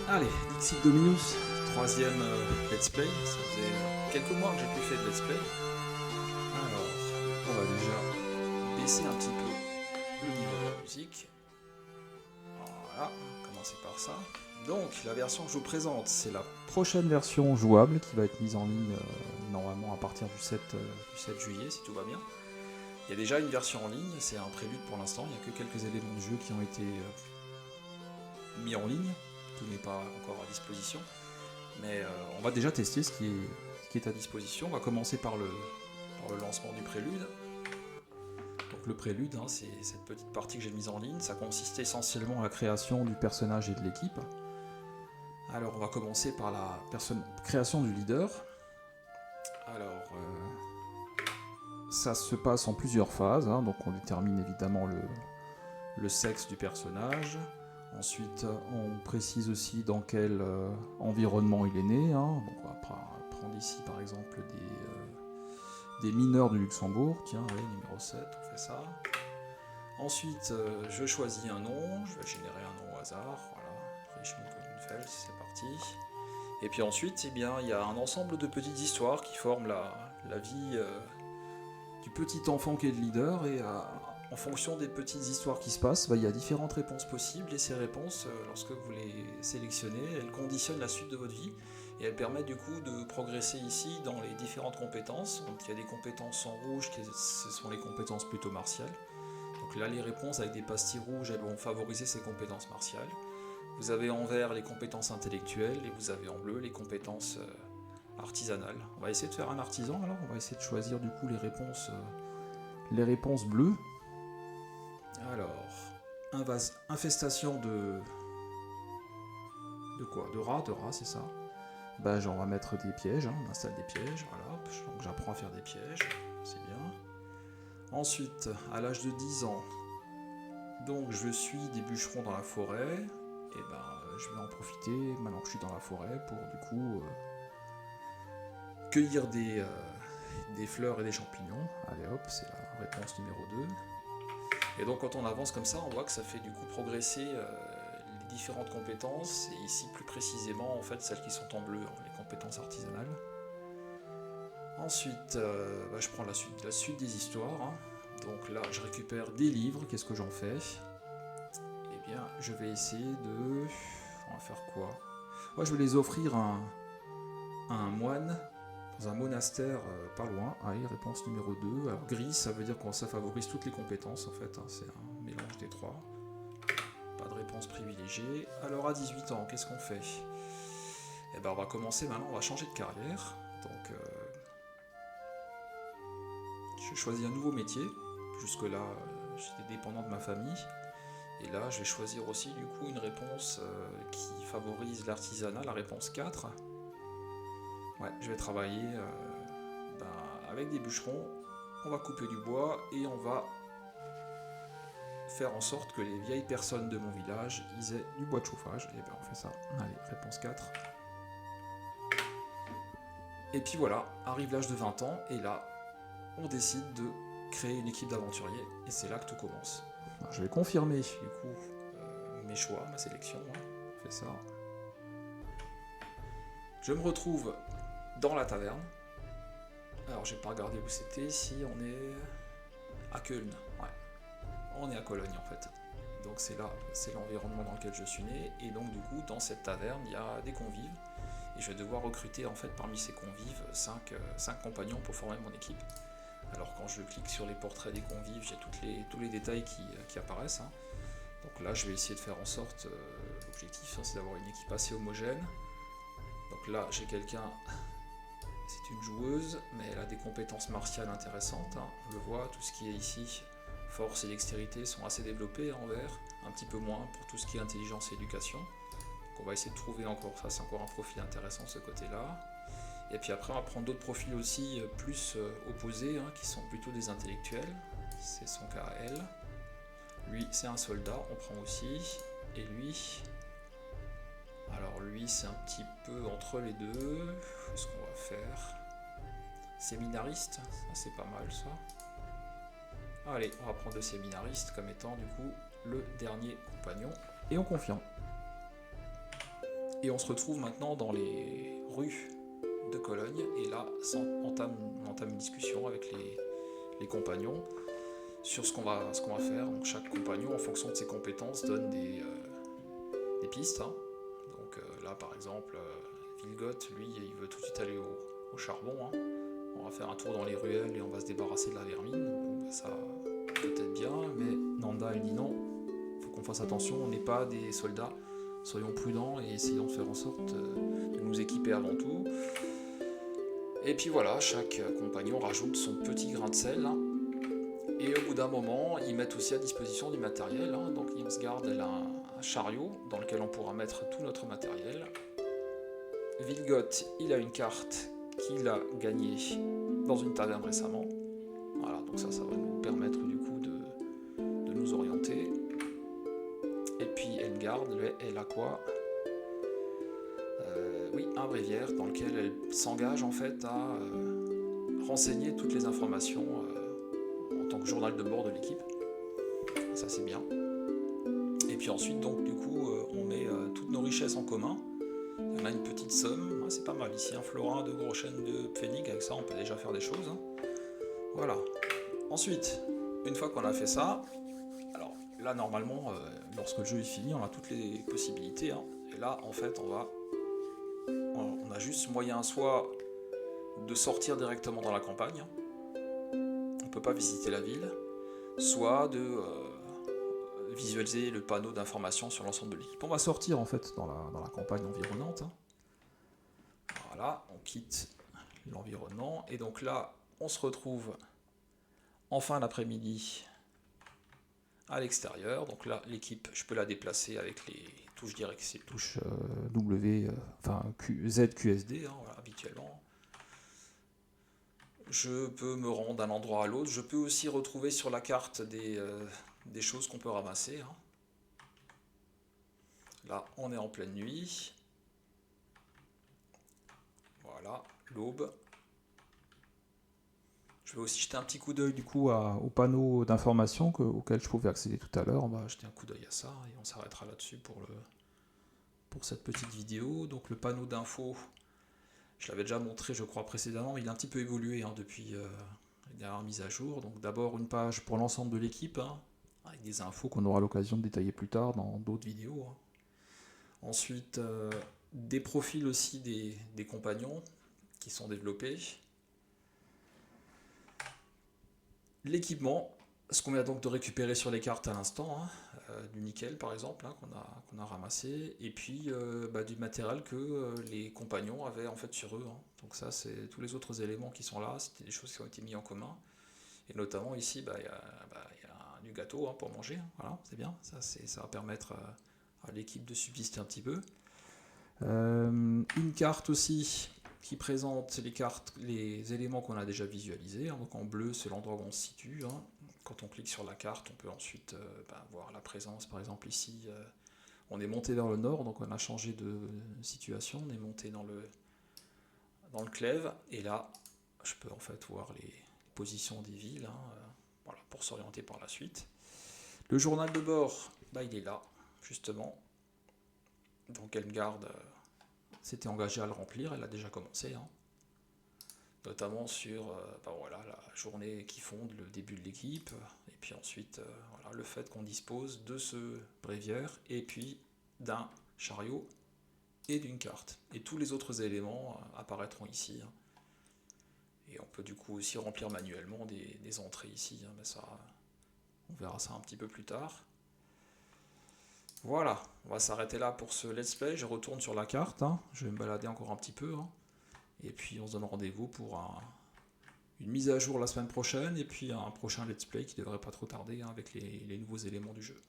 Allez, Dixit Dominus, troisième let's play. Ça faisait quelques mois que j'ai plus fait de let's play. Alors, on va déjà baisser un petit peu le niveau de la musique. Voilà, commencer par ça. Donc, la version que je vous présente, c'est la prochaine version jouable qui va être mise en ligne normalement à partir du 7 juillet, si tout va bien. Il y a déjà une version en ligne, c'est un prélude pour l'instant, il n'y a que quelques éléments de jeu qui ont été mis en ligne, tout n'est pas encore à disposition, mais on va déjà tester ce qui est à disposition. On va commencer par le lancement du prélude. Donc le prélude, hein, c'est cette petite partie que j'ai mise en ligne, ça consiste essentiellement à la création du personnage et de l'équipe. Alors on va commencer par la création du leader. Alors ça se passe en plusieurs phases, hein, donc on détermine évidemment le sexe du personnage. Ensuite, on précise aussi dans quel environnement il est né. Hein. Donc, on va prendre ici par exemple des mineurs du Luxembourg. Tiens, allez, numéro 7, on fait ça. Ensuite, je choisis un nom. Je vais générer un nom au hasard. Voilà, Richmond Codenfeld, c'est parti. Et puis ensuite, eh bien, il y a un ensemble de petites histoires qui forment la vie du petit enfant qui est le leader. Et en fonction des petites histoires qui se passent, il y a différentes réponses possibles, et ces réponses, lorsque vous les sélectionnez, elles conditionnent la suite de votre vie, et elles permettent du coup de progresser ici dans les différentes compétences. Donc il y a des compétences en rouge, ce sont les compétences plutôt martiales. Donc là, les réponses avec des pastilles rouges, elles vont favoriser ces compétences martiales. Vous avez en vert les compétences intellectuelles, et vous avez en bleu les compétences artisanales. On va essayer de faire un artisan, alors on va essayer de choisir du coup les réponses bleues. Alors, infestation de quoi? De rats, c'est ça. On va mettre des pièges, hein, on installe des pièges, voilà. Donc j'apprends à faire des pièges, c'est bien. Ensuite, à l'âge de 10 ans, donc je suis des bûcherons dans la forêt, et je vais en profiter maintenant que je suis dans la forêt pour du coup cueillir des fleurs et des champignons. Allez hop, c'est la réponse numéro 2. Et donc quand on avance comme ça, on voit que ça fait du coup progresser les différentes compétences, et ici plus précisément en fait celles qui sont en bleu, hein, les compétences artisanales. Ensuite, je prends la suite des histoires. Hein. Donc là, je récupère des livres, qu'est-ce que j'en fais? Eh bien, je vais essayer de... On va faire quoi? Moi, je vais les offrir à un moine dans un monastère pas loin. Allez, réponse numéro 2. Alors gris, ça veut dire que ça favorise toutes les compétences en fait, hein. C'est un mélange des trois. Pas de réponse privilégiée. Alors à 18 ans, qu'est-ce qu'on fait? Eh ben on va commencer maintenant, on va changer de carrière. Donc je choisis un nouveau métier. Jusque-là, j'étais dépendant de ma famille. Et là, je vais choisir aussi du coup une réponse qui favorise l'artisanat, la réponse 4. Ouais, je vais travailler avec des bûcherons, on va couper du bois et on va faire en sorte que les vieilles personnes de mon village ils aient du bois de chauffage. Et bien on fait ça. Allez, réponse 4. Et puis voilà, arrive l'âge de 20 ans et là, on décide de créer une équipe d'aventuriers et c'est là que tout commence. Alors, je vais confirmer du coup mes choix, ma sélection. Hein. On fait ça. Je me retrouve dans la taverne. Alors j'ai pas regardé où c'était, ici on est à Köln, ouais. On est à Cologne en fait. Donc c'est là, c'est l'environnement dans lequel je suis né, et donc du coup dans cette taverne il y a des convives, et je vais devoir recruter en fait parmi ces convives 5 compagnons pour former mon équipe. Alors quand je clique sur les portraits des convives, j'ai tous les détails qui apparaissent. Hein. Donc là je vais essayer de faire en sorte, l'objectif c'est d'avoir une équipe assez homogène. Donc là j'ai quelqu'un... C'est une joueuse, mais elle a des compétences martiales intéressantes. Hein. On le voit, tout ce qui est ici, force et dextérité sont assez développés en vert, un petit peu moins pour tout ce qui est intelligence et éducation. Donc on va essayer de trouver encore, ça c'est encore un profil intéressant de ce côté-là. Et puis après on va prendre d'autres profils aussi plus opposés, hein, qui sont plutôt des intellectuels. C'est son cas à elle. Lui c'est un soldat, on prend aussi. Et lui... Alors lui c'est un petit peu entre les deux. Qu'est-ce qu'on va faire? Séminariste, ça c'est pas mal ça. Allez, on va prendre le séminariste comme étant du coup le dernier compagnon. Et on confirme. Et on se retrouve maintenant dans les rues de Cologne, et là on entame une discussion avec les compagnons sur ce qu'on va faire. Donc chaque compagnon, en fonction de ses compétences, donne des pistes. Hein. Donc là par exemple, Vilgoth, lui, il veut tout de suite aller au charbon. Hein. On va faire un tour dans les ruelles et on va se débarrasser de la vermine. Donc, ça peut-être bien, mais Nanda elle dit non, il faut qu'on fasse attention, on n'est pas des soldats, soyons prudents et essayons de faire en sorte de nous équiper avant tout. Et puis voilà, chaque compagnon rajoute son petit grain de sel. Hein. Et au bout d'un moment, ils mettent aussi à disposition du matériel. Hein. Donc Imsgard, elle a un chariot dans lequel on pourra mettre tout notre matériel. Vilgoth, il a une carte qu'il a gagnée dans une taverne récemment. Voilà, donc ça va nous permettre du coup de nous orienter. Et puis Engard, elle a quoi ? Oui, un bréviaire dans lequel elle s'engage en fait à renseigner toutes les informations en tant que journal de bord de l'équipe. Ça c'est bien. Et puis ensuite, donc du coup, on met toutes nos richesses en commun. Il y en a une petite somme, c'est pas mal ici, un florin, 2 gros chênes de pfennig, avec ça on peut déjà faire des choses. Hein. Voilà. Ensuite, une fois qu'on a fait ça, alors là normalement, lorsque le jeu est fini, on a toutes les possibilités. Hein. Et là, en fait, on a juste moyen soit de sortir directement dans la campagne, on peut pas visiter la ville, soit de visualiser le panneau d'information sur l'ensemble de l'équipe. On va sortir en fait dans la campagne environnante. Hein. Voilà, on quitte l'environnement et donc là, on se retrouve en fin d'après-midi à l'extérieur. Donc là, l'équipe, je peux la déplacer avec les touches directes, touches W, Z, QSD, hein, voilà, habituellement. Je peux me rendre d'un endroit à l'autre. Je peux aussi retrouver sur la carte des choses qu'on peut ramasser. Hein. Là, on est en pleine nuit. Voilà, l'aube. Je vais aussi jeter un petit coup d'œil du coup au panneau d'information auquel je pouvais accéder tout à l'heure. On va jeter un coup d'œil à ça et on s'arrêtera là-dessus pour cette petite vidéo. Donc le panneau d'info, je l'avais déjà montré je crois précédemment, mais il a un petit peu évolué hein, depuis les dernières mises à jour. Donc d'abord une page pour l'ensemble de l'équipe, hein, avec des infos qu'on aura l'occasion de détailler plus tard dans d'autres vidéos. Hein. Ensuite, des profils aussi des compagnons qui sont développés. L'équipement, ce qu'on vient donc de récupérer sur les cartes à l'instant, hein, du nickel par exemple, hein, qu'on a ramassé, et puis du matériel que les compagnons avaient en fait sur eux. Hein. Donc ça, c'est tous les autres éléments qui sont là, c'était des choses qui ont été mis en commun. Et notamment ici, il y a du gâteau hein, pour manger, hein. Voilà, c'est bien, ça va permettre à l'équipe de subsister un petit peu. Une carte aussi qui présente les éléments qu'on a déjà visualisés. Hein. Donc en bleu, c'est l'endroit où on se situe. Hein. Quand on clique sur la carte, on peut ensuite voir la présence. Par exemple ici, on est monté vers le nord, donc on a changé de situation. On est monté dans le Clèves, et là, je peux en fait voir les positions des villes, hein, voilà, pour s'orienter par la suite. Le journal de bord, il est là, justement. Donc Engard s'était engagée à le remplir, elle a déjà commencé, hein. Notamment sur la journée qui fonde le début de l'équipe, et puis ensuite le fait qu'on dispose de ce bréviaire, et puis d'un chariot et d'une carte. Et tous les autres éléments apparaîtront ici. Hein. Et on peut du coup aussi remplir manuellement des entrées ici, hein, mais ça, on verra ça un petit peu plus tard. Voilà, on va s'arrêter là pour ce let's play. Je retourne sur la carte, hein. Je vais me balader encore un petit peu. Hein. Et puis on se donne rendez-vous pour une mise à jour la semaine prochaine, et puis un prochain let's play qui devrait pas trop tarder hein, avec les nouveaux éléments du jeu.